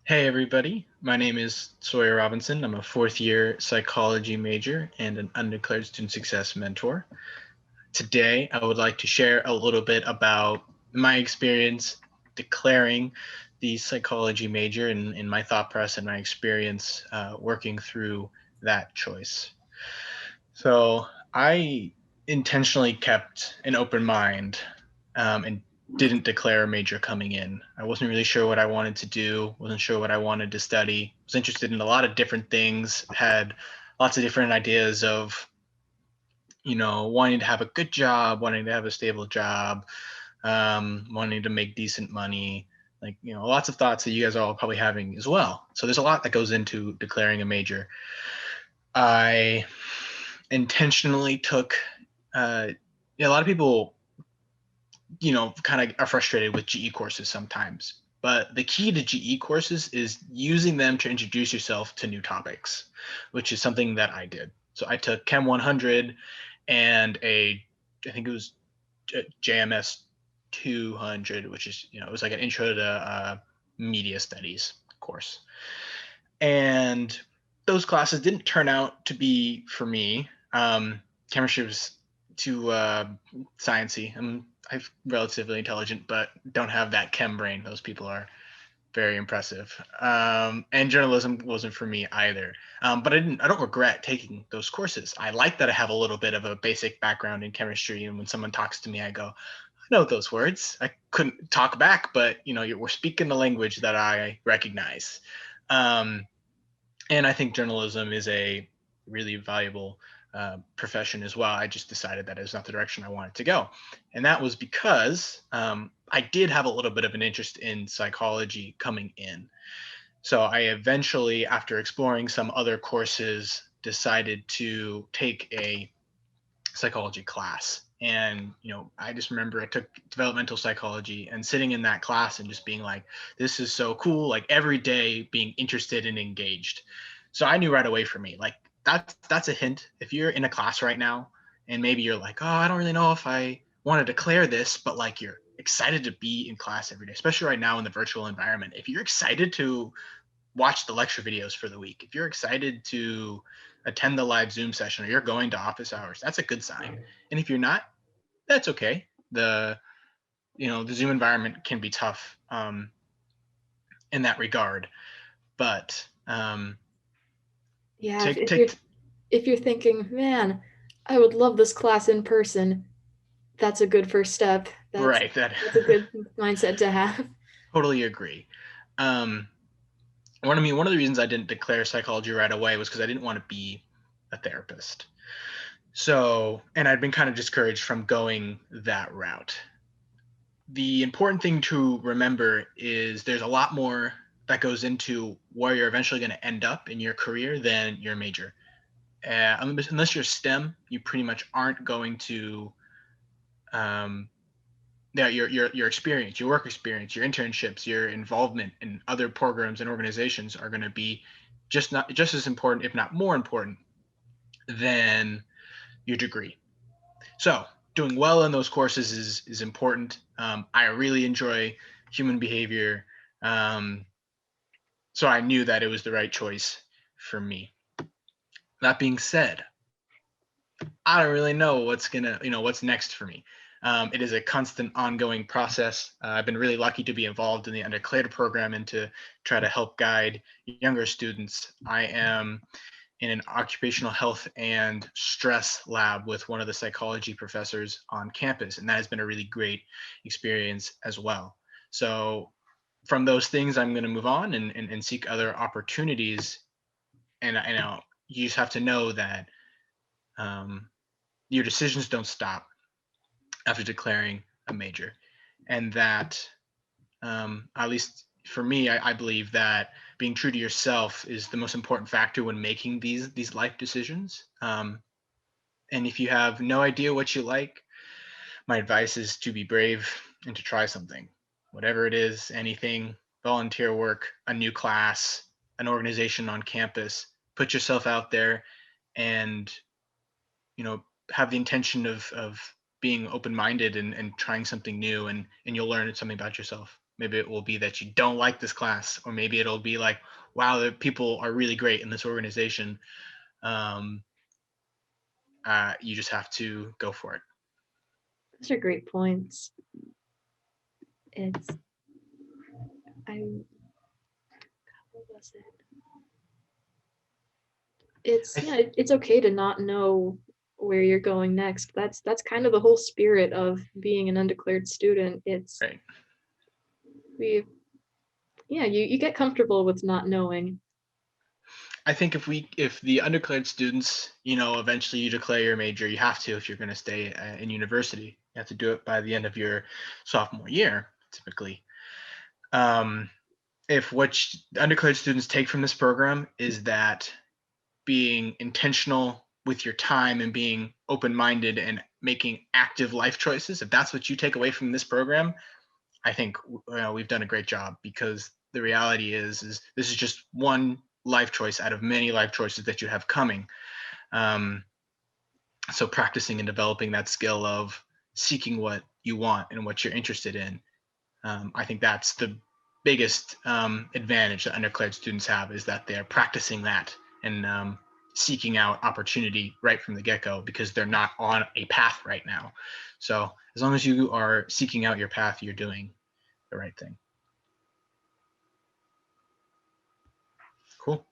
Hey everybody, my name is Sawyer Robinson. I'm a fourth year psychology major and an undeclared student success mentor. Today, I would like to share a little bit about my experience declaring the psychology major and my thought process and my experience working through that choice. So, I intentionally kept an open mind and didn't declare a major coming in. I wasn't really sure what I wanted to do, wasn't sure what I wanted to study, was interested in a lot of different things, had lots of different ideas of, wanting to have a good job, wanting to have a stable job, wanting to make decent money, like, lots of thoughts that you guys are all probably having as well. So there's a lot that goes into declaring a major. I intentionally took, a lot of people kind of are frustrated with GE courses sometimes. But the key to GE courses is using them to introduce yourself to new topics, which is something that I did. So I took Chem 100 and I think it was JMS 200, which is, it was like an intro to media studies course. And those classes didn't turn out to be for me. Chemistry was too sciencey. I'm relatively intelligent, but don't have that chem brain. Those people are very impressive. And journalism wasn't for me either. But I don't regret taking those courses. I like that I have a little bit of a basic background in chemistry, and when someone talks to me, I go, I know those words. I couldn't talk back, but we're speaking the language that I recognize. Um, and I think journalism is a really valuable profession as well. I just decided that is not the direction I wanted to go, and that was because I did have a little bit of an interest in psychology coming in. So I eventually, after exploring some other courses, decided to take a psychology class. And I just remember I took developmental psychology and sitting in that class and just being like, this is so cool, like every day being interested and engaged. So I knew right away for me, like that's a hint. If you're in a class right now and maybe you're like, oh, I don't really know if I want to declare this, but like you're excited to be in class every day, especially right now in the virtual environment. If you're excited to watch the lecture videos for the week, if you're excited to attend the live Zoom session or you're going to office hours, that's a good sign. And if you're not, that's okay. The Zoom environment can be tough in that regard, but Yeah, if, take if you're take if you're thinking, man, I would love this class in person, that's a good first step. That's right that that's a good mindset to have. totally agree. Um, one of the reasons I didn't declare psychology right away was because I didn't want to be a therapist. So, and I'd been kind of discouraged from going that route. The important thing to remember is there's a lot more that goes into where you're eventually going to end up in your career than your major. Unless you're STEM, you pretty much aren't going to. Um, yeah, your experience, your work experience, your internships, your involvement in other programs and organizations are going to be just as important, if not more important, than your degree. So doing well in those courses is important. I really enjoy human behavior, um, so I knew that it was the right choice for me. That being said, I don't really know what's next for me. It is a constant, ongoing process. I've been really lucky to be involved in the Undeclared program and to try to help guide younger students. I am in an occupational health and stress lab with one of the psychology professors on campus, and that has been a really great experience as well. So from those things, I'm going to move on and seek other opportunities. And I know you just have to know that um, your decisions don't stop after declaring a major, and that at least for me, I believe that being true to yourself is the most important factor when making these life decisions. And if you have no idea what you like, my advice is to be brave and to try something, whatever it is, anything, volunteer work, a new class, an organization on campus. Put yourself out there, and you know have the intention of being open-minded and trying something new, and you'll learn something about yourself. Maybe it will be that you don't like this class, or maybe it'll be like, wow, the people are really great in this organization. Um, you just have to go for it. Those are great points. It's I what was it? I It's it's okay to not know where you're going next. That's kind of the whole spirit of being an undeclared student. It's right. we you get comfortable with not knowing. I think if the undeclared students, eventually you declare your major, you have to if you're going to stay in university. You have to do it by the end of your sophomore year, typically. Um, if what undeclared students take from this program is that being intentional with your time and being open-minded and making active life choices, if that's what you take away from this program, I think we've done a great job, because the reality is this is just one life choice out of many life choices that you have coming. Um, so practicing and developing that skill of seeking what you want and what you're interested in, I think that's the biggest advantage that undeclared students have, is that they're practicing that and seeking out opportunity right from the get-go, because they're not on a path right now. So as long as you are seeking out your path, you're doing the right thing. Cool.